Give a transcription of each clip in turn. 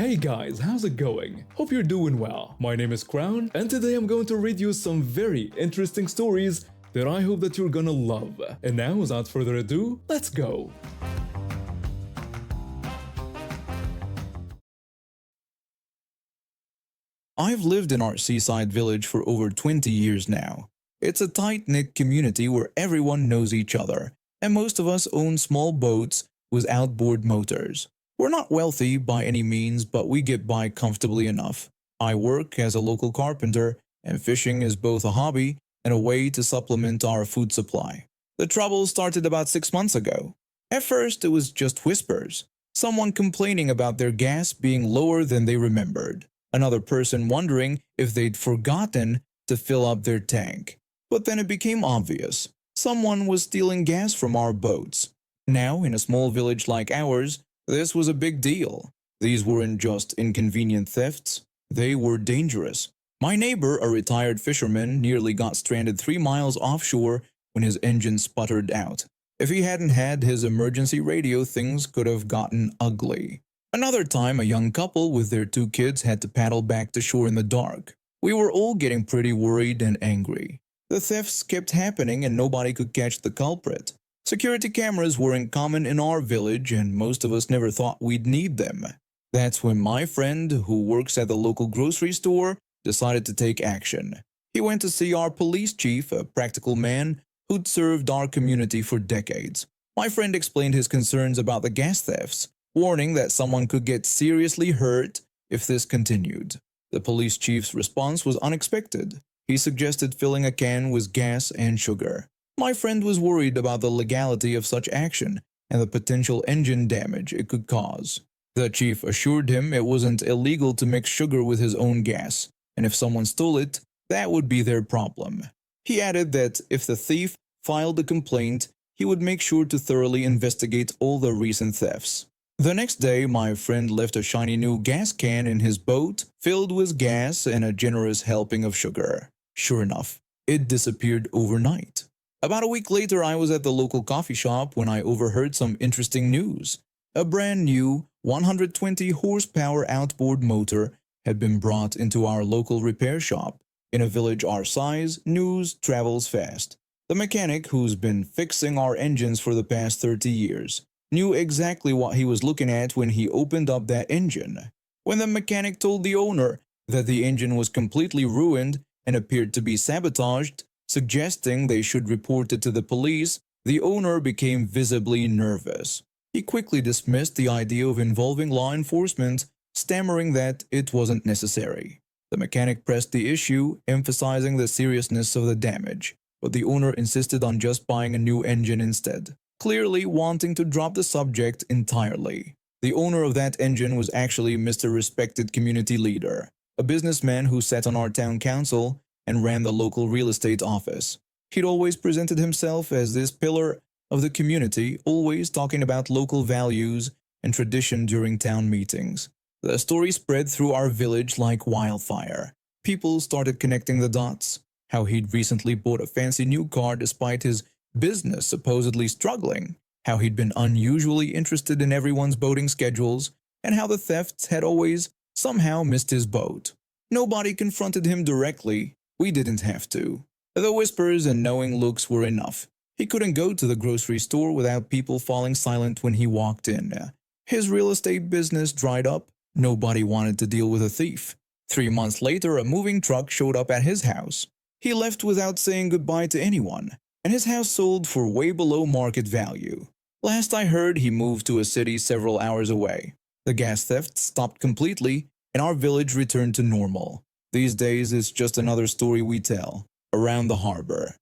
Hey guys, how's it going? Hope you're doing well. My name is Crown, and today I'm going to read you some very interesting stories that I hope that you're gonna love. And now, without further ado, let's go! I've lived in our seaside village for over 20 years now. It's a tight-knit community where everyone knows each other, and most of us own small boats with outboard motors. We're not wealthy by any means, but we get by comfortably enough. I work as a local carpenter, and fishing is both a hobby and a way to supplement our food supply. The trouble started about 6 months ago. At first, it was just whispers. Someone complaining about their gas being lower than they remembered. Another person wondering if they'd forgotten to fill up their tank. But then it became obvious. Someone was stealing gas from our boats. Now, in a small village like ours, this was a big deal. These weren't just inconvenient thefts, they were dangerous. My neighbor, a retired fisherman, nearly got stranded 3 miles offshore when his engine sputtered out. If he hadn't had his emergency radio, things could have gotten ugly. Another time, a young couple with their 2 kids had to paddle back to shore in the dark. We were all getting pretty worried and angry. The thefts kept happening and nobody could catch the culprit. Security cameras weren't common in our village and most of us never thought we'd need them. That's when my friend, who works at the local grocery store, decided to take action. He went to see our police chief, a practical man who'd served our community for decades. My friend explained his concerns about the gas thefts, warning that someone could get seriously hurt if this continued. The police chief's response was unexpected. He suggested filling a can with gas and sugar. My friend was worried about the legality of such action and the potential engine damage it could cause. The chief assured him it wasn't illegal to mix sugar with his own gas, and if someone stole it, that would be their problem. He added that if the thief filed a complaint, he would make sure to thoroughly investigate all the recent thefts. The next day, my friend left a shiny new gas can in his boat, filled with gas and a generous helping of sugar. Sure enough, it disappeared overnight. About a week later, I was at the local coffee shop when I overheard some interesting news. A brand new 120 horsepower outboard motor had been brought into our local repair shop. In a village our size, news travels fast. The mechanic, who's been fixing our engines for the past 30 years, knew exactly what he was looking at when he opened up that engine. When the mechanic told the owner that the engine was completely ruined and appeared to be sabotaged, suggesting they should report it to the police, the owner became visibly nervous. He quickly dismissed the idea of involving law enforcement, stammering that it wasn't necessary. The mechanic pressed the issue, emphasizing the seriousness of the damage, but the owner insisted on just buying a new engine instead, clearly wanting to drop the subject entirely. The owner of that engine was actually Mr. Respected Community Leader, a businessman who sat on our town council and ran the local real estate office. He'd always presented himself as this pillar of the community, always talking about local values and tradition during town meetings. The story spread through our village like wildfire. People started connecting the dots. How he'd recently bought a fancy new car despite his business supposedly struggling. How he'd been unusually interested in everyone's boating schedules. And how the thefts had always somehow missed his boat. Nobody confronted him directly. We didn't have to. The whispers and knowing looks were enough. He couldn't go to the grocery store without people falling silent when he walked in. His real estate business dried up. Nobody wanted to deal with a thief. 3 months later, a moving truck showed up at his house. He left without saying goodbye to anyone, and his house sold for way below market value. Last I heard, he moved to a city several hours away. The gas theft stopped completely, and our village returned to normal. These days, it's just another story we tell around the harbor.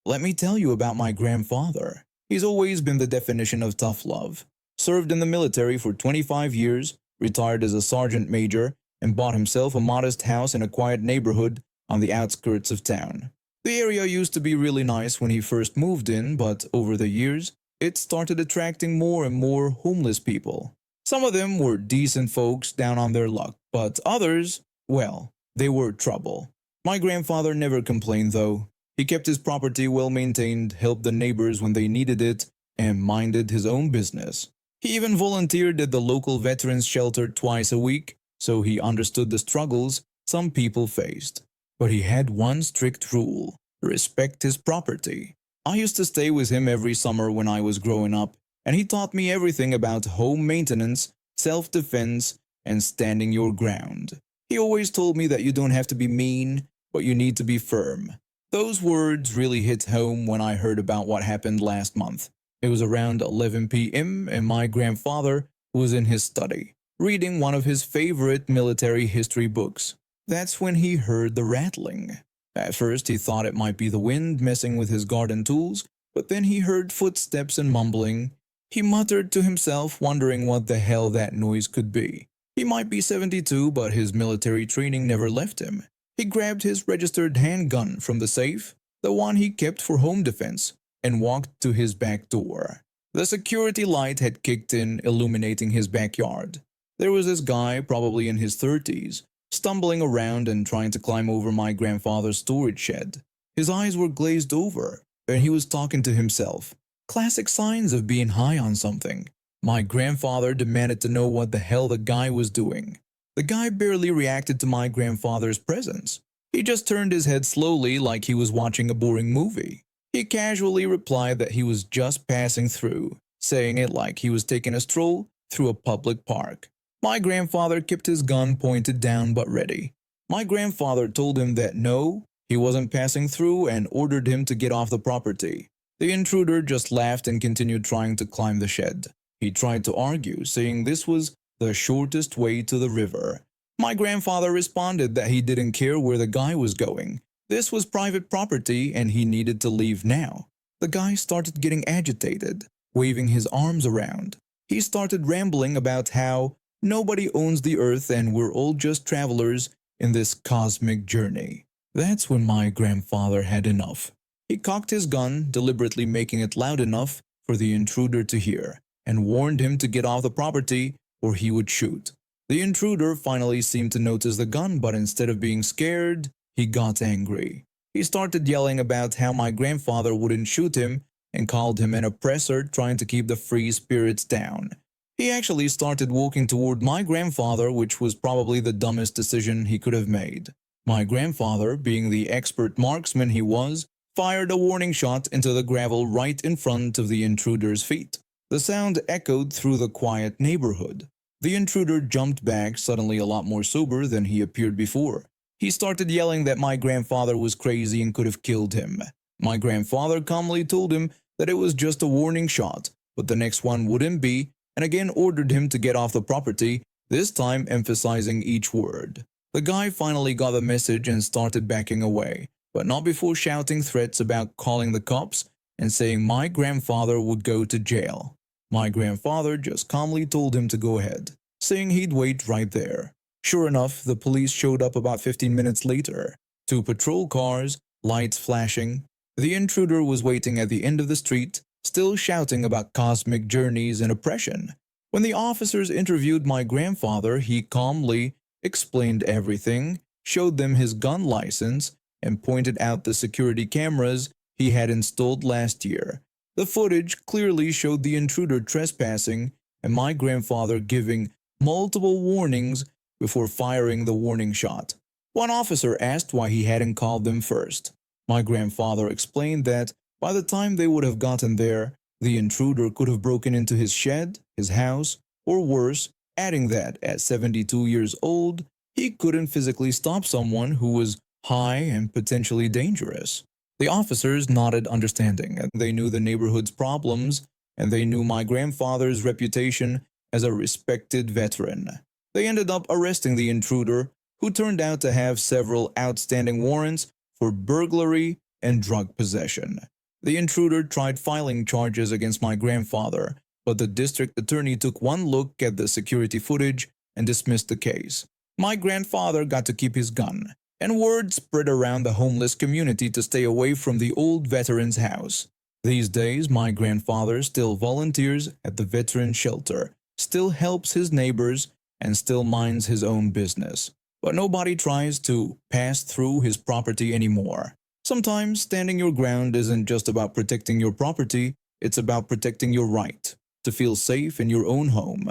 Let me tell you about my grandfather. He's always been the definition of tough love. Served in the military for 25 years, retired as a sergeant major, and bought himself a modest house in a quiet neighborhood on the outskirts of town. The area used to be really nice when he first moved in, but over the years, it started attracting more and more homeless people. Some of them were decent folks down on their luck, but others, well, they were trouble. My grandfather never complained though. He kept his property well maintained, helped the neighbors when they needed it, and minded his own business. He even volunteered at the local veterans shelter twice a week, so he understood the struggles some people faced. But he had one strict rule: respect his property. I used to stay with him every summer when I was growing up, and he taught me everything about home maintenance, self-defense, and standing your ground. He always told me that you don't have to be mean, but you need to be firm. Those words really hit home when I heard about what happened last month. It was around 11 p.m. and my grandfather was in his study, reading one of his favorite military history books. That's when he heard the rattling. At first he thought it might be the wind messing with his garden tools, but then he heard footsteps and mumbling. He muttered to himself, wondering what the hell that noise could be. He might be 72, but his military training never left him. He grabbed his registered handgun from the safe, the one he kept for home defense, and walked to his back door. The security light had kicked in, illuminating his backyard. There was this guy, probably in his 30s, stumbling around and trying to climb over my grandfather's storage shed. His eyes were glazed over, and he was talking to himself. Classic signs of being high on something. My grandfather demanded to know what the hell the guy was doing. The guy barely reacted to my grandfather's presence. He just turned his head slowly like he was watching a boring movie. He casually replied that he was just passing through, saying it like he was taking a stroll through a public park. My grandfather kept his gun pointed down but ready. My grandfather told him that no, he wasn't passing through and ordered him to get off the property. The intruder just laughed and continued trying to climb the shed. He tried to argue, saying this was the shortest way to the river. My grandfather responded that he didn't care where the guy was going. This was private property and he needed to leave now. The guy started getting agitated, waving his arms around. He started rambling about how nobody owns the earth and we're all just travelers in this cosmic journey. That's when my grandfather had enough. He cocked his gun, deliberately making it loud enough for the intruder to hear, and warned him to get off the property or he would shoot. The intruder finally seemed to notice the gun, but instead of being scared, he got angry. He started yelling about how my grandfather wouldn't shoot him and called him an oppressor trying to keep the free spirits down. He actually started walking toward my grandfather, which was probably the dumbest decision he could have made. My grandfather, being the expert marksman he was, fired a warning shot into the gravel right in front of the intruder's feet. The sound echoed through the quiet neighborhood. The intruder jumped back, suddenly a lot more sober than he appeared before. He started yelling that my grandfather was crazy and could have killed him. My grandfather calmly told him that it was just a warning shot, but the next one wouldn't be, and again ordered him to get off the property, this time emphasizing each word. The guy finally got the message and started backing away, but not before shouting threats about calling the cops and saying my grandfather would go to jail. My grandfather just calmly told him to go ahead, saying he'd wait right there. Sure enough, the police showed up about 15 minutes later. 2 patrol cars, lights flashing. The intruder was waiting at the end of the street, still shouting about cosmic journeys and oppression. When the officers interviewed my grandfather, he calmly explained everything, showed them his gun license, and pointed out the security cameras he had installed last year. The footage clearly showed the intruder trespassing and my grandfather giving multiple warnings before firing the warning shot. One officer asked why he hadn't called them first. My grandfather explained that by the time they would have gotten there, the intruder could have broken into his shed, his house, or worse, adding that at 72 years old, he couldn't physically stop someone who was high and potentially dangerous. The officers nodded understanding, and they knew the neighborhood's problems, and they knew my grandfather's reputation as a respected veteran. They ended up arresting the intruder, who turned out to have several outstanding warrants for burglary and drug possession. The intruder tried filing charges against my grandfather, but the district attorney took one look at the security footage and dismissed the case. My grandfather got to keep his gun, and word spread around the homeless community to stay away from the old veteran's house. These days, my grandfather still volunteers at the veteran shelter, still helps his neighbors, and still minds his own business. But nobody tries to pass through his property anymore. Sometimes standing your ground isn't just about protecting your property, it's about protecting your right. to feel safe in your own home.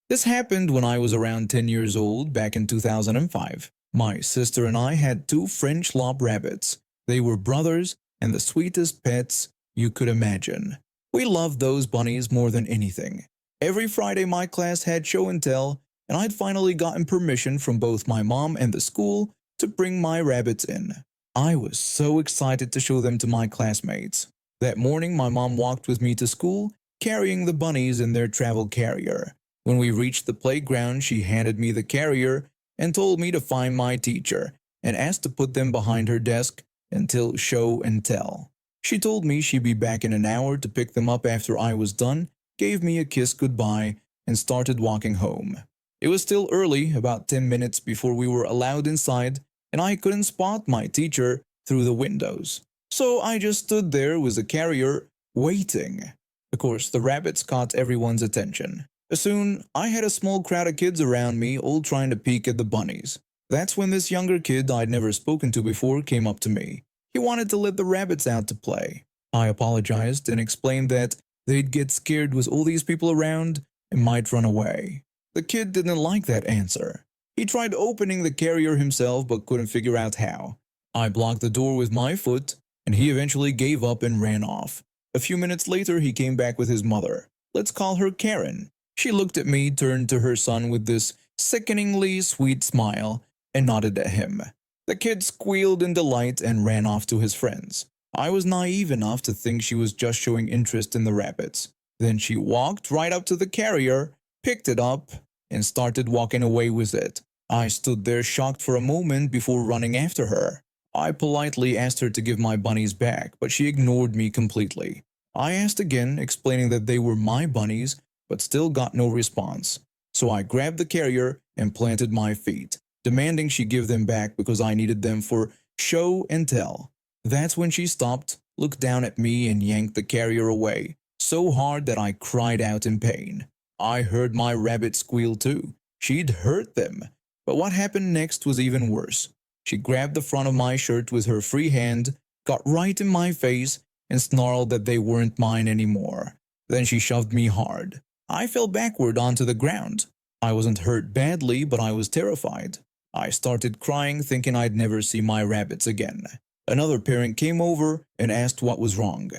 This happened when I was around 10 years old back in 2005. My sister and I had two French lop rabbits. They were brothers and the sweetest pets you could imagine. We loved those bunnies more than anything. Every Friday my class had show and tell, and I'd finally gotten permission from both my mom and the school to bring my rabbits in. I was so excited to show them to my classmates. That morning my mom walked with me to school, carrying the bunnies in their travel carrier. When we reached the playground, she handed me the carrier and told me to find my teacher and asked to put them behind her desk until show and tell. She told me she'd be back in an hour to pick them up after I was done, gave me a kiss goodbye, and started walking home. It was still early, about 10 minutes before we were allowed inside, and I couldn't spot my teacher through the windows. So I just stood there with the carrier, waiting. Of course, the rabbits caught everyone's attention. Soon, I had a small crowd of kids around me, all trying to peek at the bunnies. That's when this younger kid I'd never spoken to before came up to me. He wanted to let the rabbits out to play. I apologized and explained that they'd get scared with all these people around and might run away. The kid didn't like that answer. He tried opening the carrier himself but couldn't figure out how. I blocked the door with my foot, and he eventually gave up and ran off. A few minutes later, he came back with his mother. Let's call her Karen. She looked at me, turned to her son with this sickeningly sweet smile, and nodded at him. The kid squealed in delight and ran off to his friends. I was naive enough to think she was just showing interest in the rabbits. Then she walked right up to the carrier, picked it up, and started walking away with it. I stood there shocked for a moment before running after her. I politely asked her to give my bunnies back, but she ignored me completely. I asked again, explaining that they were my bunnies, but still got no response. So I grabbed the carrier and planted my feet, demanding she give them back because I needed them for show and tell. That's when she stopped, looked down at me, and yanked the carrier away, so hard that I cried out in pain. I heard my rabbit squeal too. She'd hurt them. But what happened next was even worse. She grabbed the front of my shirt with her free hand, got right in my face, and snarled that they weren't mine anymore. Then she shoved me hard. I fell backward onto the ground. I wasn't hurt badly, but I was terrified. I started crying, thinking I'd never see my rabbits again. Another parent came over and asked what was wrong.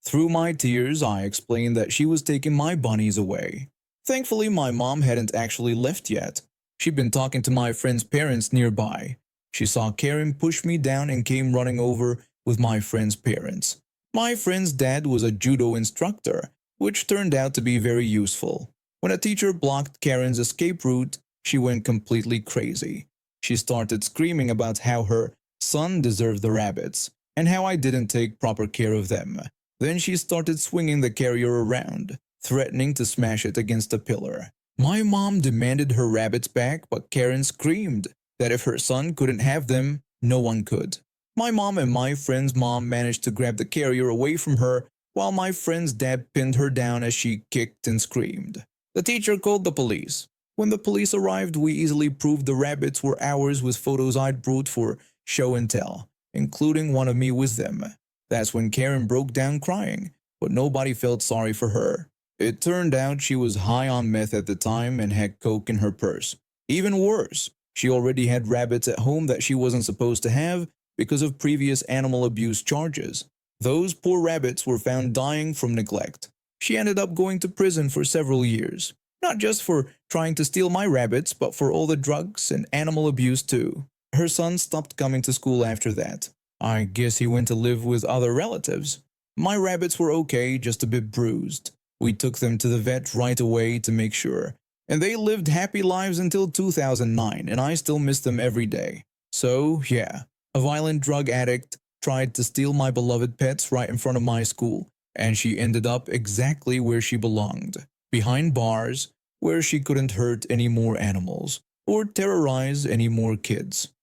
Through my tears, I explained that she was taking my bunnies away. Thankfully, my mom hadn't actually left yet. She'd been talking to my friend's parents nearby. She saw Karen push me down and came running over with my friend's parents. My friend's dad was a judo instructor, which turned out to be very useful. When a teacher blocked Karen's escape route, she went completely crazy. She started screaming about how her son deserved the rabbits and how I didn't take proper care of them. Then she started swinging the carrier around, threatening to smash it against a pillar. My mom demanded her rabbits back, but Karen screamed that if her son couldn't have them, no one could. My mom and my friend's mom managed to grab the carrier away from her, while my friend's dad pinned her down as she kicked and screamed. The teacher called the police. When the police arrived, we easily proved the rabbits were ours with photos I'd brought for show and tell, including one of me with them. That's when Karen broke down crying, but nobody felt sorry for her. It turned out she was high on meth at the time and had coke in her purse. Even worse, she already had rabbits at home that she wasn't supposed to have because of previous animal abuse charges. Those poor rabbits were found dying from neglect. She ended up going to prison for several years, not just for trying to steal my rabbits, but for all the drugs and animal abuse too. Her son stopped coming to school after that. I guess he went to live with other relatives. My rabbits were okay, just a bit bruised. We took them to the vet right away to make sure, and they lived happy lives until 2009, and I still miss them every day. So, yeah, a violent drug addict tried to steal my beloved pets right in front of my school, and she ended up exactly where she belonged, behind bars, where she couldn't hurt any more animals or terrorize any more kids.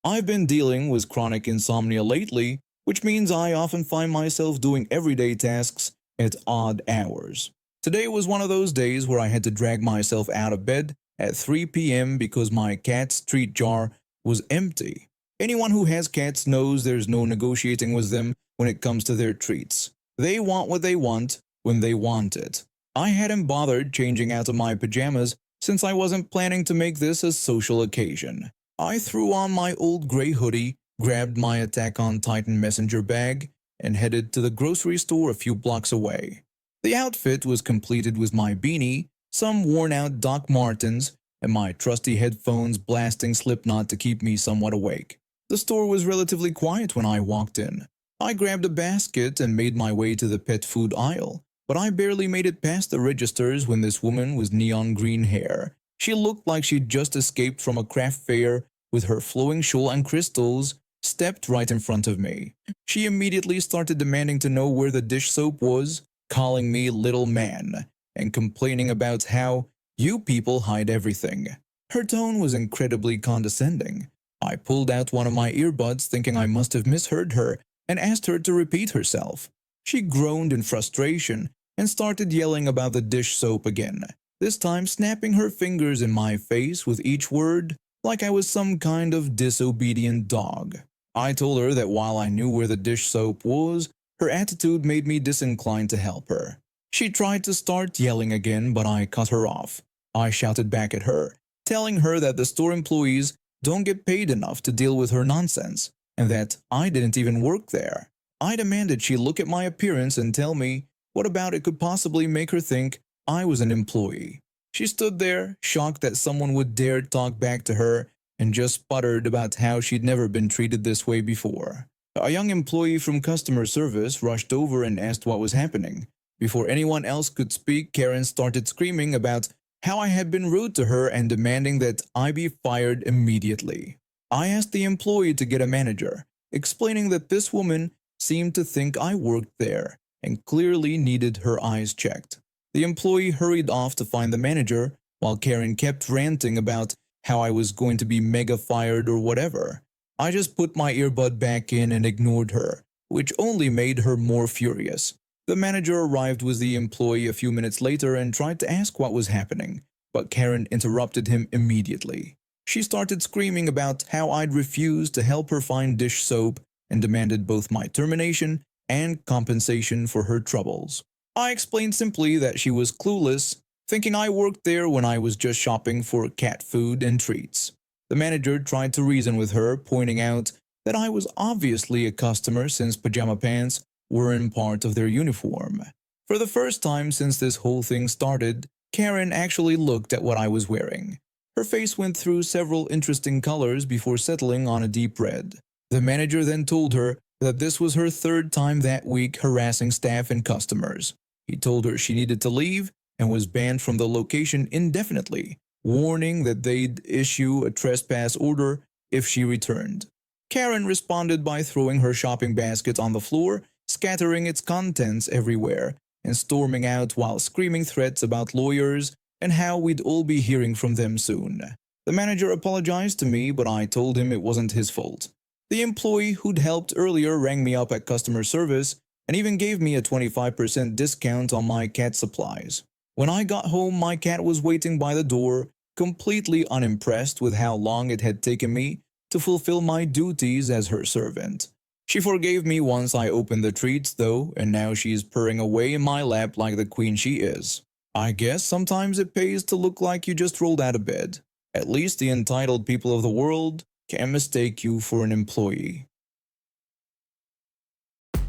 I've been dealing with chronic insomnia lately, which means I often find myself doing everyday tasks at odd hours. Today was one of those days where I had to drag myself out of bed at 3 p.m. because my cat's treat jar was empty. Anyone who has cats knows there's no negotiating with them when it comes to their treats. They want what they want when they want it. I hadn't bothered changing out of my pajamas since I wasn't planning to make this a social occasion. I threw on my old gray hoodie, grabbed my Attack on Titan messenger bag, and headed to the grocery store a few blocks away. The outfit was completed with my beanie, some worn-out Doc Martens, and my trusty headphones blasting Slipknot to keep me somewhat awake. The store was relatively quiet when I walked in. I grabbed a basket and made my way to the pet food aisle, but I barely made it past the registers when this woman with neon green hair. She looked like she'd just escaped from a craft fair with her flowing shawl and crystals, stepped right in front of me. She immediately started demanding to know where the dish soap was, calling me little man, and complaining about how you people hide everything. Her tone was incredibly condescending. I pulled out one of my earbuds thinking I must have misheard her and asked her to repeat herself. She groaned in frustration and started yelling about the dish soap again, this time snapping her fingers in my face with each word like I was some kind of disobedient dog. I told her that while I knew where the dish soap was, her attitude made me disinclined to help her. She tried to start yelling again, but I cut her off. I shouted back at her, telling her that the store employees don't get paid enough to deal with her nonsense, and that I didn't even work there. I demanded she look at my appearance and tell me what about it could possibly make her think I was an employee. She stood there, shocked that someone would dare talk back to her, and just sputtered about how she'd never been treated this way before. A young employee from customer service rushed over and asked what was happening. Before anyone else could speak, Karen started screaming about how I had been rude to her and demanding that I be fired immediately. I asked the employee to get a manager, explaining that this woman seemed to think I worked there and clearly needed her eyes checked. The employee hurried off to find the manager, while Karen kept ranting about how I was going to be mega fired or whatever. I just put my earbud back in and ignored her, which only made her more furious. The manager arrived with the employee a few minutes later and tried to ask what was happening, but Karen interrupted him immediately. She started screaming about how I'd refused to help her find dish soap and demanded both my termination and compensation for her troubles. I explained simply that she was clueless, thinking I worked there when I was just shopping for cat food and treats. The manager tried to reason with her, pointing out that I was obviously a customer since pajama pants weren't part of their uniform. For the first time since this whole thing started, Karen actually looked at what I was wearing. Her face went through several interesting colors before settling on a deep red. The manager then told her that this was her third time that week harassing staff and customers. He told her she needed to leave and was banned from the location indefinitely, warning that they'd issue a trespass order if she returned. Karen responded by throwing her shopping basket on the floor, scattering its contents everywhere, and storming out while screaming threats about lawyers and how we'd all be hearing from them soon. The manager apologized to me, but I told him it wasn't his fault. The employee who'd helped earlier rang me up at customer service and even gave me a 25% discount on my cat supplies. When I got home, my cat was waiting by the door, completely unimpressed with how long it had taken me to fulfill my duties as her servant. She forgave me once I opened the treats, though, and now she's purring away in my lap like the queen she is. I guess sometimes it pays to look like you just rolled out of bed. At least the entitled people of the world can mistake you for an employee.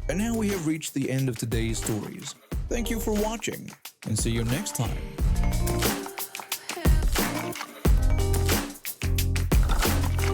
And now we have reached the end of today's stories. Thank you for watching, and see you next time.